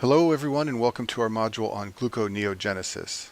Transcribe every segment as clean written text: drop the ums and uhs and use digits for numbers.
Hello everyone and welcome to our module on gluconeogenesis.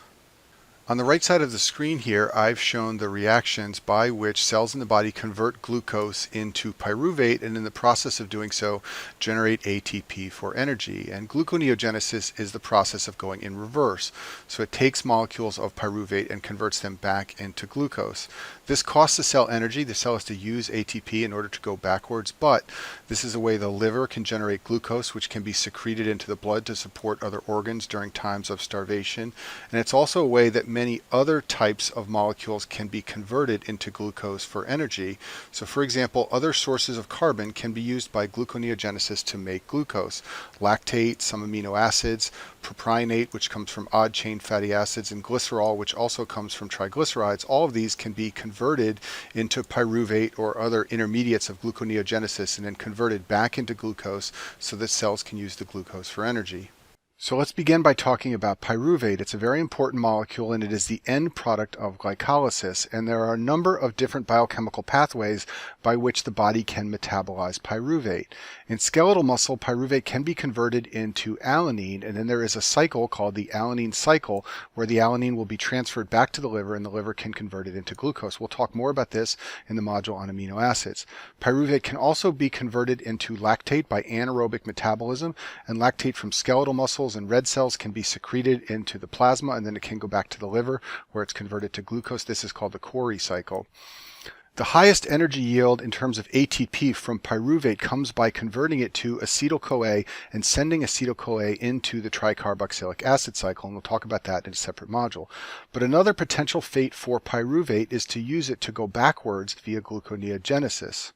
On the right side of the screen here, I've shown the reactions by which cells in the body convert glucose into pyruvate and in the process of doing so generate ATP for energy. And gluconeogenesis is the process of going in reverse. So it takes molecules of pyruvate and converts them back into glucose. This costs the cell energy. The cell has to use ATP in order to go backwards, but this is a way the liver can generate glucose, which can be secreted into the blood to support other organs during times of starvation. And it's also a way that many other types of molecules can be converted into glucose for energy. So for example, other sources of carbon can be used by gluconeogenesis to make glucose. Lactate, some amino acids, propionate, which comes from odd chain fatty acids, and glycerol, which also comes from triglycerides. All of these can be converted into pyruvate or other intermediates of gluconeogenesis and then converted back into glucose so that cells can use the glucose for energy. So let's begin by talking about pyruvate. It's a very important molecule and it is the end product of glycolysis, and there are a number of different biochemical pathways by which the body can metabolize pyruvate. In skeletal muscle, pyruvate can be converted into alanine, and then there is a cycle called the alanine cycle where the alanine will be transferred back to the liver and the liver can convert it into glucose. We'll talk more about this in the module on amino acids. Pyruvate can also be converted into lactate by anaerobic metabolism, and lactate from skeletal muscles and red cells can be secreted into the plasma, and then it can go back to the liver where it's converted to glucose. This is called the Cori cycle. The highest energy yield in terms of ATP from pyruvate comes by converting it to acetyl-CoA and sending acetyl-CoA into the tricarboxylic acid cycle, and we'll talk about that in a separate module. But another potential fate for pyruvate is to use it to go backwards via gluconeogenesis.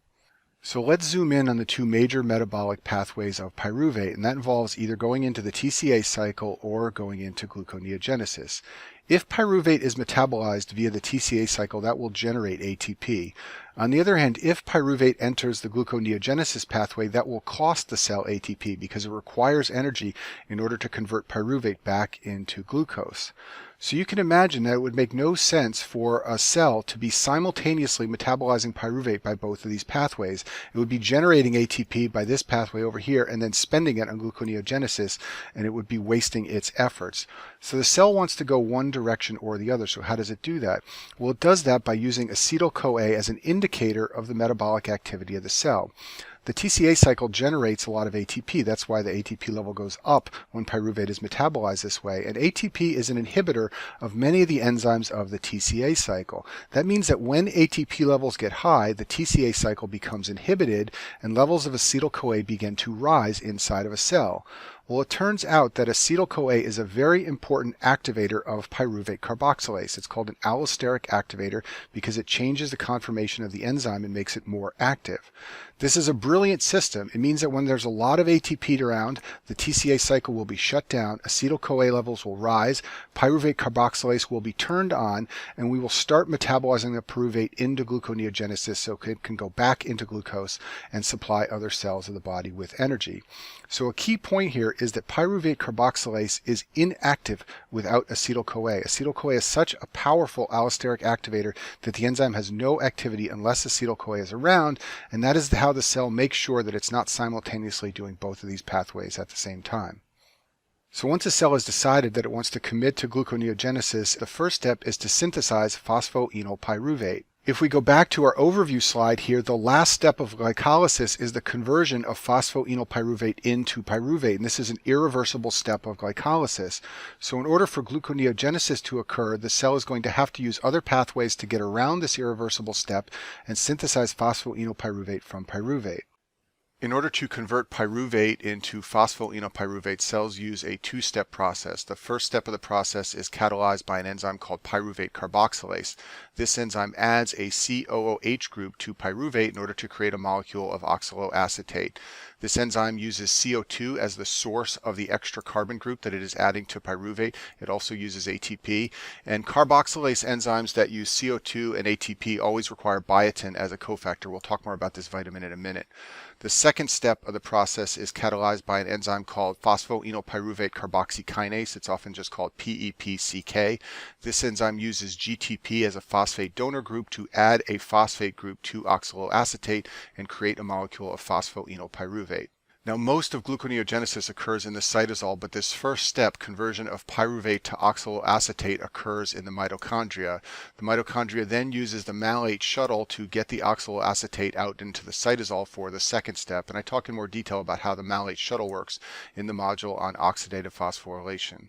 So let's zoom in on the two major metabolic pathways of pyruvate, and that involves either going into the TCA cycle or going into gluconeogenesis. If pyruvate is metabolized via the TCA cycle, that will generate ATP. On the other hand, if pyruvate enters the gluconeogenesis pathway, that will cost the cell ATP because it requires energy in order to convert pyruvate back into glucose. So you can imagine that it would make no sense for a cell to be simultaneously metabolizing pyruvate by both of these pathways. It would be generating ATP by this pathway over here and then spending it on gluconeogenesis, and it would be wasting its efforts. So the cell wants to go one direction or the other. So how does it do that? Well, it does that by using acetyl-CoA as an indicator of the metabolic activity of the cell. The TCA cycle generates a lot of ATP. That's why the ATP level goes up when pyruvate is metabolized this way. And ATP is an inhibitor of many of the enzymes of the TCA cycle. That means that when ATP levels get high, the TCA cycle becomes inhibited and levels of acetyl-CoA begin to rise inside of a cell. Well, it turns out that acetyl-CoA is a very important activator of pyruvate carboxylase. It's called an allosteric activator because it changes the conformation of the enzyme and makes it more active. This is a brilliant system. It means that when there's a lot of ATP around, the TCA cycle will be shut down, acetyl-CoA levels will rise, pyruvate carboxylase will be turned on, and we will start metabolizing the pyruvate into gluconeogenesis so it can go back into glucose and supply other cells of the body with energy. So a key point here is that pyruvate carboxylase is inactive without acetyl-CoA. Acetyl-CoA is such a powerful allosteric activator that the enzyme has no activity unless acetyl-CoA is around, and that is how the cell makes sure that it's not simultaneously doing both of these pathways at the same time. So once a cell has decided that it wants to commit to gluconeogenesis, the first step is to synthesize phosphoenolpyruvate. If we go back to our overview slide here, the last step of glycolysis is the conversion of phosphoenolpyruvate into pyruvate, and this is an irreversible step of glycolysis. So in order for gluconeogenesis to occur, the cell is going to have to use other pathways to get around this irreversible step and synthesize phosphoenolpyruvate from pyruvate. In order to convert pyruvate into phosphoenolpyruvate, cells use a two-step process. The first step of the process is catalyzed by an enzyme called pyruvate carboxylase. This enzyme adds a COOH group to pyruvate in order to create a molecule of oxaloacetate. This enzyme uses CO2 as the source of the extra carbon group that it is adding to pyruvate. It also uses ATP. And carboxylase enzymes that use CO2 and ATP always require biotin as a cofactor. We'll talk more about this vitamin in a minute. The second step of the process is catalyzed by an enzyme called phosphoenolpyruvate carboxykinase. It's often just called PEPCK. This enzyme uses GTP as a phosphate donor group to add a phosphate group to oxaloacetate and create a molecule of phosphoenolpyruvate. Now, most of gluconeogenesis occurs in the cytosol, but this first step, conversion of pyruvate to oxaloacetate, occurs in the mitochondria. The mitochondria then uses the malate shuttle to get the oxaloacetate out into the cytosol for the second step, and I talk in more detail about how the malate shuttle works in the module on oxidative phosphorylation.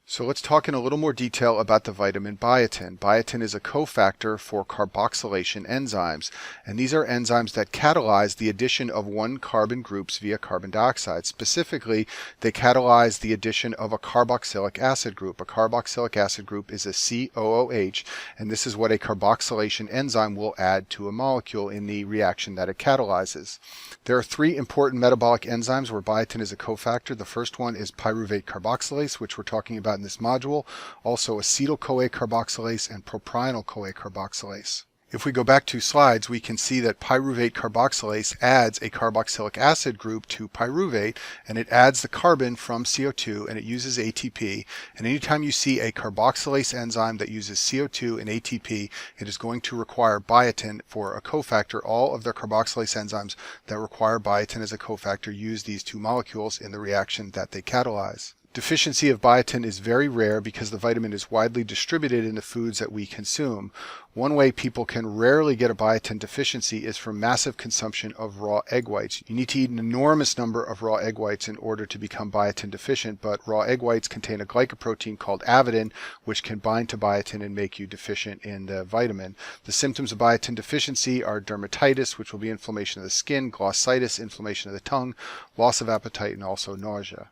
So let's talk in a little more detail about the vitamin biotin. Biotin is a cofactor for carboxylation enzymes, and these are enzymes that catalyze the addition of one carbon groups via carbon dioxide. Specifically, they catalyze the addition of a carboxylic acid group. A carboxylic acid group is a COOH, and this is what a carboxylation enzyme will add to a molecule in the reaction that it catalyzes. There are three important metabolic enzymes where biotin is a cofactor. The first one is pyruvate carboxylase, which we're talking about in this module, also acetyl-CoA carboxylase and propionyl-CoA carboxylase. If we go back 2 slides, we can see that pyruvate carboxylase adds a carboxylic acid group to pyruvate, and it adds the carbon from CO2, and it uses ATP. And anytime you see a carboxylase enzyme that uses CO2 and ATP, it is going to require biotin for a cofactor. All of the carboxylase enzymes that require biotin as a cofactor use these two molecules in the reaction that they catalyze. Deficiency of biotin is very rare because the vitamin is widely distributed in the foods that we consume. One way people can rarely get a biotin deficiency is from massive consumption of raw egg whites. You need to eat an enormous number of raw egg whites in order to become biotin deficient, but raw egg whites contain a glycoprotein called avidin, which can bind to biotin and make you deficient in the vitamin. The symptoms of biotin deficiency are dermatitis, which will be inflammation of the skin, glossitis, inflammation of the tongue, loss of appetite, and also nausea.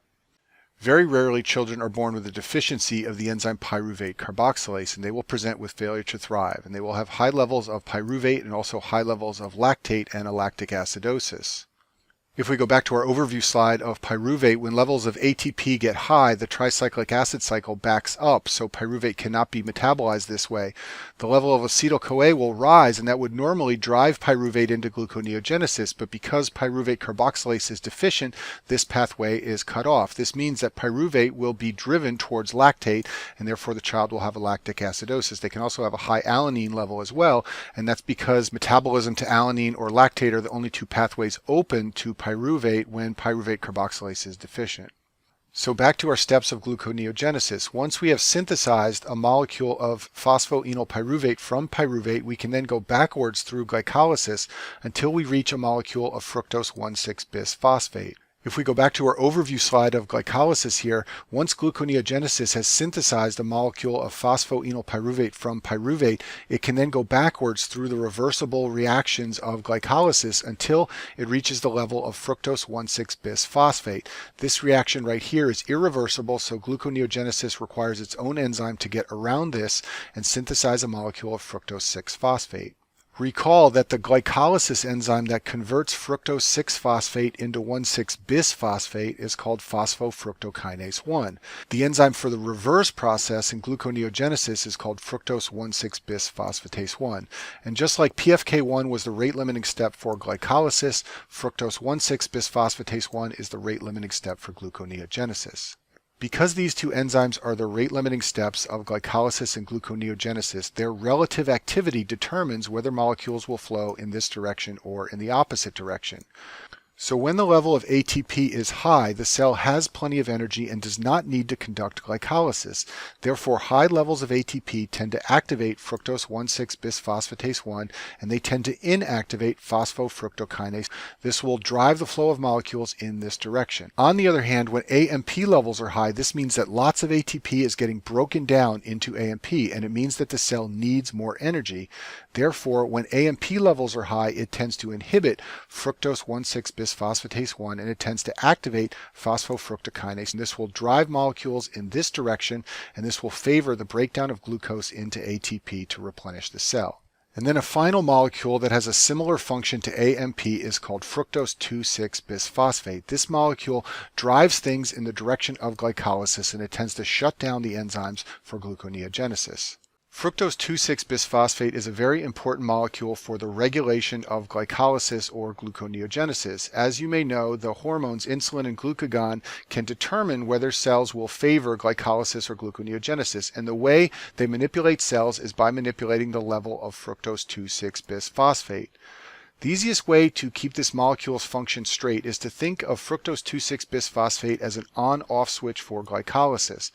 Very rarely children are born with a deficiency of the enzyme pyruvate carboxylase, and they will present with failure to thrive, and they will have high levels of pyruvate and also high levels of lactate and a lactic acidosis. If we go back to our overview slide of pyruvate, when levels of ATP get high, the tricyclic acid cycle backs up, so pyruvate cannot be metabolized this way. The level of acetyl-CoA will rise, and that would normally drive pyruvate into gluconeogenesis, but because pyruvate carboxylase is deficient, this pathway is cut off. This means that pyruvate will be driven towards lactate, and therefore the child will have a lactic acidosis. They can also have a high alanine level as well, and that's because metabolism to alanine or lactate are the only two pathways open to pyruvate when pyruvate carboxylase is deficient. So back to our steps of gluconeogenesis. Once we have synthesized a molecule of phosphoenolpyruvate from pyruvate, we can then go backwards through glycolysis until we reach a molecule of fructose 1,6-bisphosphate. If we go back to our overview slide of glycolysis here, once gluconeogenesis has synthesized a molecule of phosphoenolpyruvate from pyruvate, it can then go backwards through the reversible reactions of glycolysis until it reaches the level of fructose 1,6-bisphosphate. This reaction right here is irreversible, so gluconeogenesis requires its own enzyme to get around this and synthesize a molecule of fructose 6-phosphate. Recall that the glycolysis enzyme that converts fructose 6-phosphate into 1,6-bisphosphate is called phosphofructokinase 1. The enzyme for the reverse process in gluconeogenesis is called fructose 1,6-bisphosphatase 1. And just like PFK1 was the rate-limiting step for glycolysis, fructose 1,6-bisphosphatase 1 is the rate-limiting step for gluconeogenesis. Because these two enzymes are the rate-limiting steps of glycolysis and gluconeogenesis, their relative activity determines whether molecules will flow in this direction or in the opposite direction. So when the level of ATP is high, the cell has plenty of energy and does not need to conduct glycolysis. Therefore, high levels of ATP tend to activate fructose 1,6-bisphosphatase 1, and they tend to inactivate phosphofructokinase. This will drive the flow of molecules in this direction. On the other hand, when AMP levels are high, this means that lots of ATP is getting broken down into AMP, and it means that the cell needs more energy. Therefore, when AMP levels are high, it tends to inhibit fructose 1,6-bisphosphatase 1, and it tends to activate phosphofructokinase. And this will drive molecules in this direction, and this will favor the breakdown of glucose into ATP to replenish the cell. And then a final molecule that has a similar function to AMP is called fructose 2,6-bisphosphate. This molecule drives things in the direction of glycolysis, and it tends to shut down the enzymes for gluconeogenesis. Fructose 2,6-bisphosphate is a very important molecule for the regulation of glycolysis or gluconeogenesis. As you may know, the hormones insulin and glucagon can determine whether cells will favor glycolysis or gluconeogenesis, and the way they manipulate cells is by manipulating the level of fructose 2,6-bisphosphate. The easiest way to keep this molecule's function straight is to think of fructose 2,6-bisphosphate as an on-off switch for glycolysis.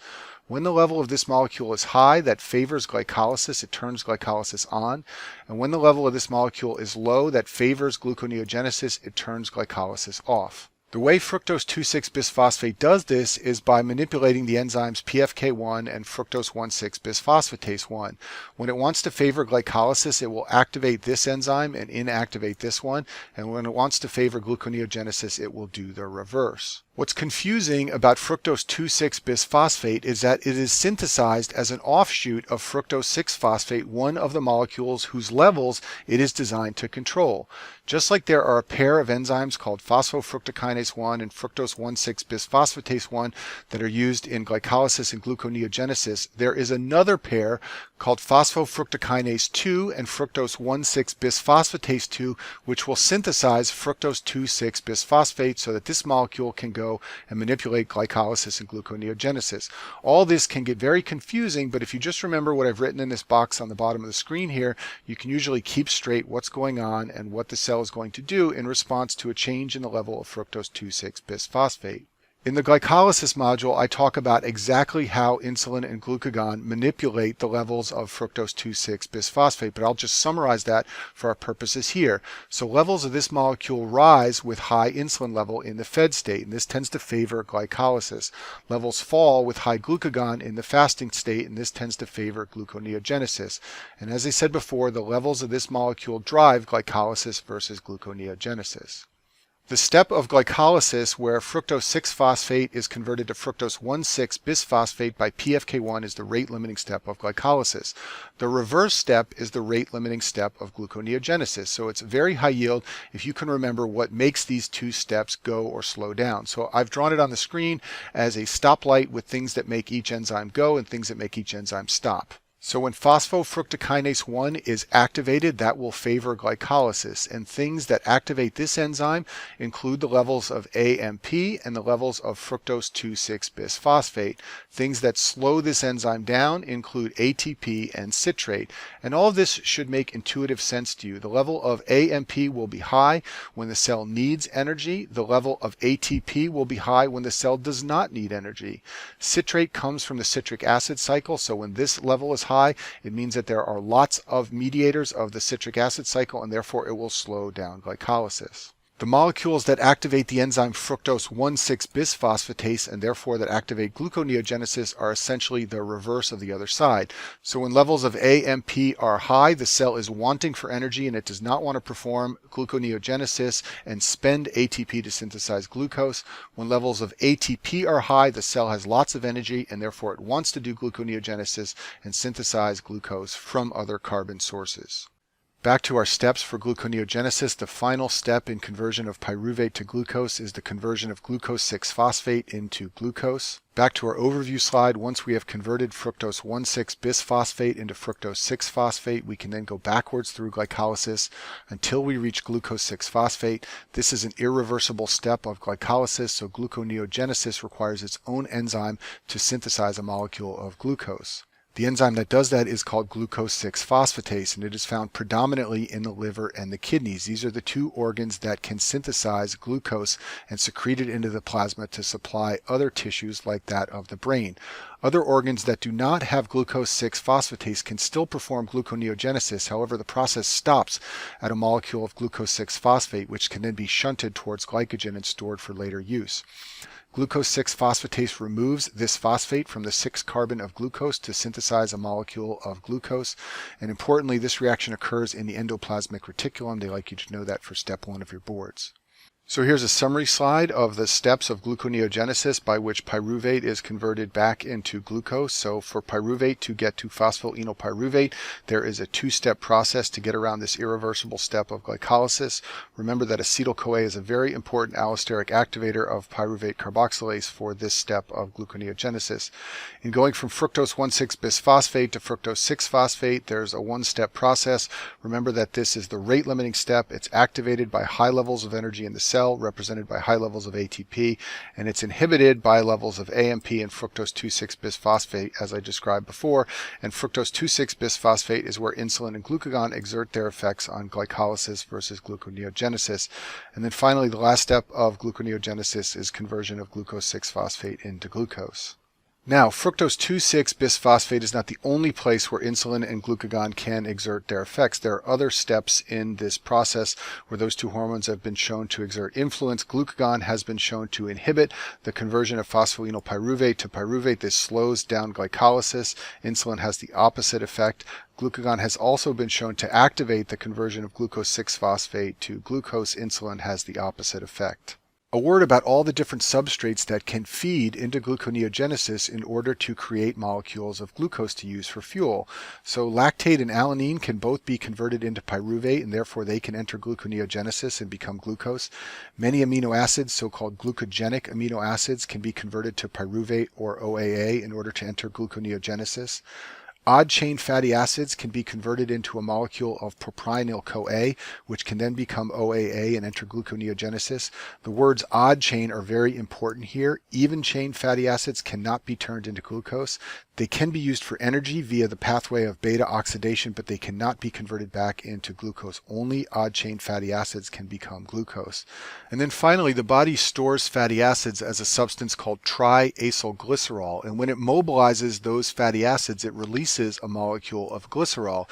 When the level of this molecule is high, that favors glycolysis, it turns glycolysis on. And when the level of this molecule is low, that favors gluconeogenesis, it turns glycolysis off. The way fructose 2,6-bisphosphate does this is by manipulating the enzymes PFK1 and fructose 1,6-bisphosphatase 1. When it wants to favor glycolysis, it will activate this enzyme and inactivate this one, and when it wants to favor gluconeogenesis, it will do the reverse. What's confusing about fructose 2,6-bisphosphate is that it is synthesized as an offshoot of fructose 6-phosphate, one of the molecules whose levels it is designed to control. Just like there are a pair of enzymes called phosphofructokinase 1 and fructose 1,6-bisphosphatase 1 that are used in glycolysis and gluconeogenesis, there is another pair called phosphofructokinase 2 and fructose 1,6-bisphosphatase 2, which will synthesize fructose 2,6-bisphosphate so that this molecule can go and manipulate glycolysis and gluconeogenesis. All this can get very confusing, but if you just remember what I've written in this box on the bottom of the screen here, you can usually keep straight what's going on and what the cell is going to do in response to a change in the level of fructose 2,6-bisphosphate. In the glycolysis module, I talk about exactly how insulin and glucagon manipulate the levels of fructose 2,6-bisphosphate, but I'll just summarize that for our purposes here. So levels of this molecule rise with high insulin level in the fed state, and this tends to favor glycolysis. Levels fall with high glucagon in the fasting state, and this tends to favor gluconeogenesis. And as I said before, the levels of this molecule drive glycolysis versus gluconeogenesis. The step of glycolysis where fructose 6-phosphate is converted to fructose 1,6-bisphosphate by PFK1 is the rate-limiting step of glycolysis. The reverse step is the rate-limiting step of gluconeogenesis. So it's very high yield if you can remember what makes these two steps go or slow down. So I've drawn it on the screen as a stoplight with things that make each enzyme go and things that make each enzyme stop. So when phosphofructokinase 1 is activated, that will favor glycolysis, and things that activate this enzyme include the levels of AMP and the levels of fructose 2,6-bisphosphate. Things that slow this enzyme down include ATP and citrate, and all of this should make intuitive sense to you. The level of AMP will be high when the cell needs energy. The level of ATP will be high when the cell does not need energy. Citrate comes from the citric acid cycle, so when this level is high, it means that there are lots of mediators of the citric acid cycle, and therefore it will slow down glycolysis. The molecules that activate the enzyme fructose 1,6-bisphosphatase and therefore that activate gluconeogenesis are essentially the reverse of the other side. So when levels of AMP are high, the cell is wanting for energy and it does not want to perform gluconeogenesis and spend ATP to synthesize glucose. When levels of ATP are high, the cell has lots of energy and therefore it wants to do gluconeogenesis and synthesize glucose from other carbon sources. Back to our steps for gluconeogenesis, the final step in conversion of pyruvate to glucose is the conversion of glucose 6-phosphate into glucose. Back to our overview slide, once we have converted fructose 1,6-bisphosphate into fructose 6-phosphate, we can then go backwards through glycolysis until we reach glucose 6-phosphate. This is an irreversible step of glycolysis, so gluconeogenesis requires its own enzyme to synthesize a molecule of glucose. The enzyme that does that is called glucose 6-phosphatase, and it is found predominantly in the liver and the kidneys. These are the two organs that can synthesize glucose and secrete it into the plasma to supply other tissues like that of the brain. Other organs that do not have glucose 6-phosphatase can still perform gluconeogenesis. However, the process stops at a molecule of glucose 6-phosphate, which can then be shunted towards glycogen and stored for later use. Glucose 6-phosphatase removes this phosphate from the 6-carbon of glucose to synthesize a molecule of glucose. And importantly, this reaction occurs in the endoplasmic reticulum. They like you to know that for step 1 of your boards. So here's a summary slide of the steps of gluconeogenesis by which pyruvate is converted back into glucose. So for pyruvate to get to phosphoenolpyruvate, there is a 2-step process to get around this irreversible step of glycolysis. Remember that acetyl-CoA is a very important allosteric activator of pyruvate carboxylase for this step of gluconeogenesis. In going from fructose 1,6-bisphosphate to fructose 6-phosphate, there's a 1-step process. Remember that this is the rate-limiting step. It's activated by high levels of energy in the cell, represented by high levels of ATP, and it's inhibited by levels of AMP and fructose 2,6-bisphosphate, as I described before. And fructose 2,6-bisphosphate is where insulin and glucagon exert their effects on glycolysis versus gluconeogenesis. And then finally, the last step of gluconeogenesis is conversion of glucose 6-phosphate into glucose. Now, fructose 2,6-bisphosphate is not the only place where insulin and glucagon can exert their effects. There are other steps in this process where those two hormones have been shown to exert influence. Glucagon has been shown to inhibit the conversion of phosphoenolpyruvate to pyruvate. This slows down glycolysis. Insulin has the opposite effect. Glucagon has also been shown to activate the conversion of glucose 6-phosphate to glucose. Insulin has the opposite effect. A word about all the different substrates that can feed into gluconeogenesis in order to create molecules of glucose to use for fuel. So lactate and alanine can both be converted into pyruvate, and therefore they can enter gluconeogenesis and become glucose. Many amino acids, so-called glucogenic amino acids, can be converted to pyruvate or OAA in order to enter gluconeogenesis. Odd chain fatty acids can be converted into a molecule of propionyl-CoA, which can then become OAA and enter gluconeogenesis. The words odd chain are very important here. Even chain fatty acids cannot be turned into glucose. They can be used for energy via the pathway of beta oxidation, but they cannot be converted back into glucose. Only odd chain fatty acids can become glucose. And then finally, the body stores fatty acids as a substance called triacylglycerol. And when it mobilizes those fatty acids, it releases a molecule of glycerol.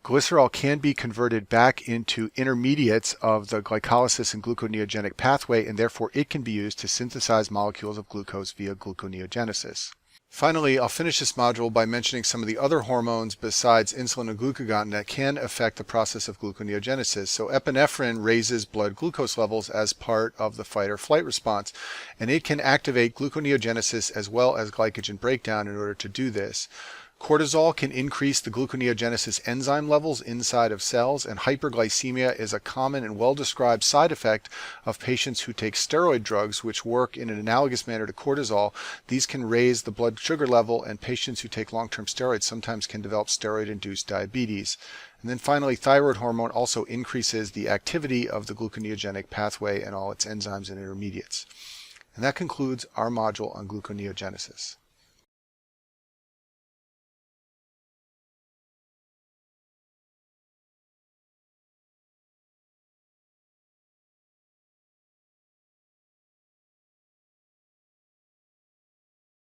Glycerol can be converted back into intermediates of the glycolysis and gluconeogenic pathway, and therefore it can be used to synthesize molecules of glucose via gluconeogenesis. Finally, I'll finish this module by mentioning some of the other hormones besides insulin and glucagon that can affect the process of gluconeogenesis. So epinephrine raises blood glucose levels as part of the fight or flight response, and it can activate gluconeogenesis as well as glycogen breakdown in order to do this. Cortisol can increase the gluconeogenesis enzyme levels inside of cells, and hyperglycemia is a common and well-described side effect of patients who take steroid drugs, which work in an analogous manner to cortisol. These can raise the blood sugar level, and patients who take long-term steroids sometimes can develop steroid-induced diabetes. And then finally, thyroid hormone also increases the activity of the gluconeogenic pathway and all its enzymes and intermediates. And that concludes our module on gluconeogenesis.